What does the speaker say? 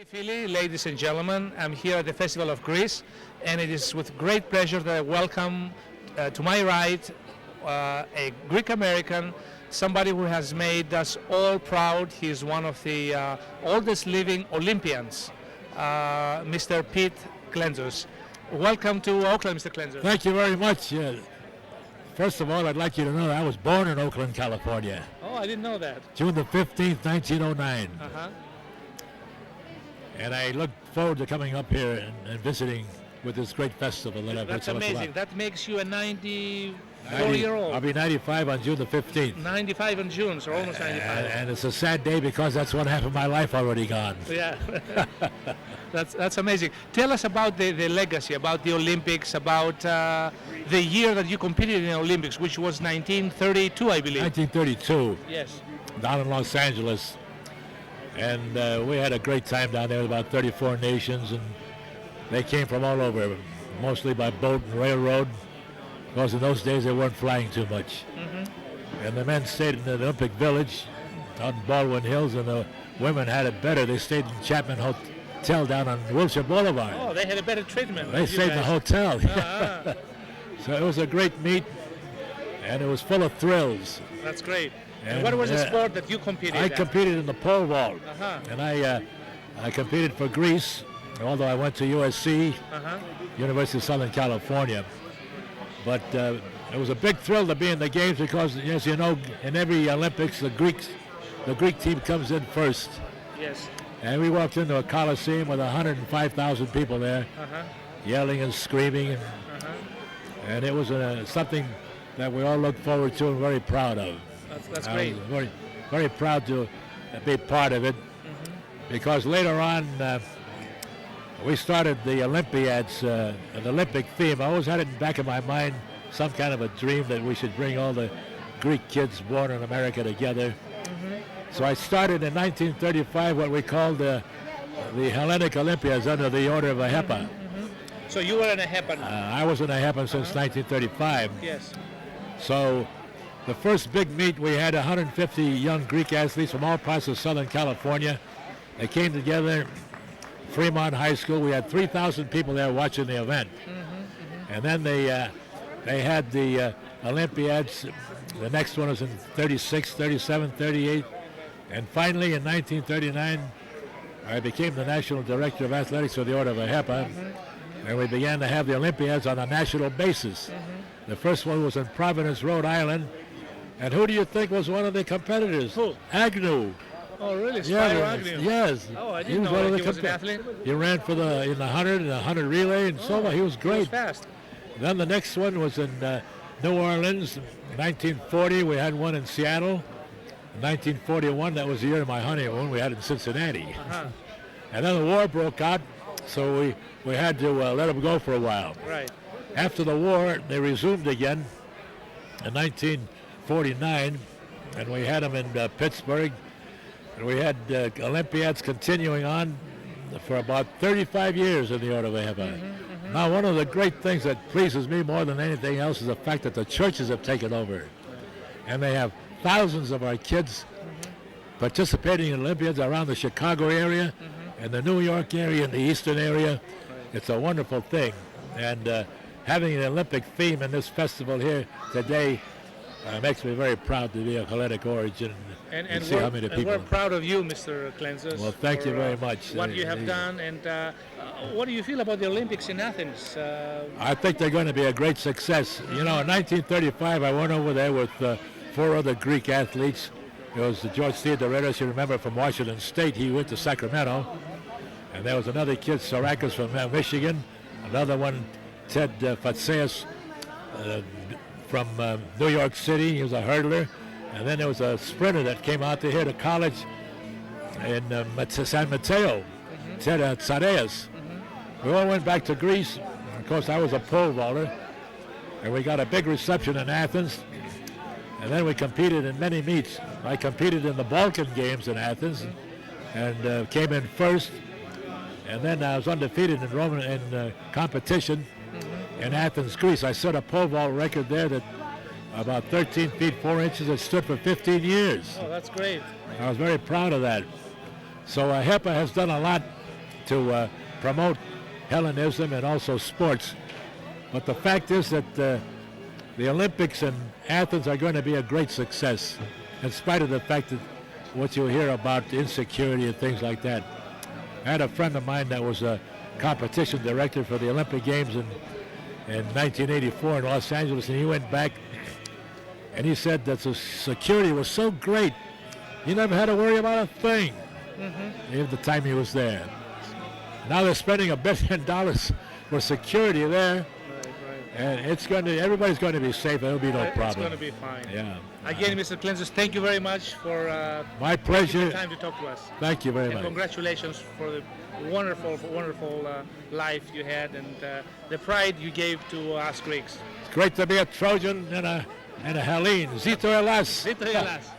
Philly, ladies and gentlemen, I'm here at the Festival of Greece, and it is with great pleasure that I welcome to my right a Greek American, somebody who has made us all proud. He's one of the oldest living Olympians, Mr. Pete Clentzos. Welcome to Oakland, Mr. Clentzos. Thank you very much. First of all, I'd like you to know that I was born in Oakland, California. Oh, I didn't know that. June the 15th, 1909. Uh-huh. And I look forward to coming up here and visiting with this great festival that I've That's so much amazing. about. That makes you a 94-year-old. I'll be 95 on June the 15th. 95 in June, so almost 95. And it's a sad day because that's one half of my life already gone. Yeah, that's amazing. Tell us about the legacy, about the Olympics, about the year that you competed in the Olympics, which was 1932, I believe. 1932, Yes. down in Los Angeles. And we had a great time down there with about 34 nations, and they came from all over, mostly by boat and railroad, because in those days they weren't flying too much. Mm-hmm. And the men stayed in the Olympic Village out in Baldwin Hills, and the women had it better. They stayed in Chapman Hotel down on Wilshire Boulevard. Oh, they had a better treatment. They stayed in the hotel. Uh-huh. So it was a great meet, and it was full of thrills. That's great. And what was the sport that you competed I at? competed in the pole vault, Uh-huh. and I competed for Greece, although I went to USC, Uh-huh. University of Southern California. But it was a big thrill to be in the games because, as you know, in every Olympics, the Greek team comes in first. Yes. And we walked into a coliseum with 105,000 people there, Uh-huh. yelling and screaming, Uh-huh. and it was something that we all looked forward to and very proud of. That's I great. was very, very proud to be part of it, because later on we started the Olympiads, an Olympic theme. I always had it in the back of my mind, some kind of a dream that we should bring all the Greek kids born in America together. So I started in 1935 what we called the Hellenic Olympiads under the order of AHEPA. So you were in a happen. I was in AHEPA since 1935. Yes. So the first big meet, we had 150 young Greek athletes from all parts of Southern California. They came together, Fremont High School. We had 3,000 people there watching the event. And then they had the Olympiads. The next one was in 36, 37, 38. And finally, in 1939, I became the National Director of Athletics for the Order of AHEPA. And we began to have the Olympiads on a national basis. The first one was in Providence, Rhode Island. And who do you think was one of the competitors? Who? Agnew. Oh, really? Spyro Agnew? Yes. Oh, I didn't know that he was an athlete. He ran for in the 100 and the 100 relay and so on. He was He great. was fast. Then the next one was in New Orleans, 1940. We had one in Seattle. 1941, that was the year of my honeymoon. We had it in Cincinnati. Uh-huh. And then the war broke out, so we had to let them go for a while. Right. After the war, they resumed again in 1949, and we had them in Pittsburgh. And we had Olympiads continuing on for about 35 years in the Order of AHEPA. Now, one of the great things that pleases me more than anything else is the fact that the churches have taken over. And they have thousands of our kids participating in Olympiads around the Chicago area and the New York area and the Eastern area. It's a wonderful thing. And having an Olympic theme in this festival here today makes me very proud to be of Hellenic origin and see how many people. And we're proud of you, Mr. Clentzos. Well, thank you very much. What you have done, and what do you feel about the Olympics in Athens? I think they're going to be a great success. You know, in 1935, I went over there with 4 other Greek athletes. There was George Theodoretos, you remember, from Washington State. He went to Sacramento. And there was another kid, Sarakis, from Michigan. Another one, Ted Fatseas, from New York City. He was a hurdler. And then there was a sprinter that came out to here to college in San Mateo, Ted Tsareas. We all went back to Greece. Of course, I was a pole vaulter. And we got a big reception in Athens. And then we competed in many meets. I competed in the Balkan Games in Athens and came in first. And then I was undefeated in competition in Athens, Greece. I set a pole vault record there that about 13 feet 4 inches. It stood for 15 years. Oh, that's great. I was very proud of that. So AHEPA has done a lot to promote Hellenism and also sports. But the fact is that the Olympics in Athens are going to be a great success, in spite of the fact that what you hear about insecurity and things like that. I had a friend of mine that was a competition director for the Olympic Games in 1984 in Los Angeles, and he went back and he said that the security was so great, he never had to worry about a thing at the time he was there. Now they're spending $1 billion for security there. And everybody's going to be safe. There'll be no problem. It's going to be fine. Yeah. Again, Mr. Clentzos, thank you very much for my pleasure. taking the time to talk to us. Thank you very much. Congratulations for the wonderful life you had and the pride you gave to us Greeks. It's great to be a Trojan and a Hellene. Zito Elas. Zito Elas.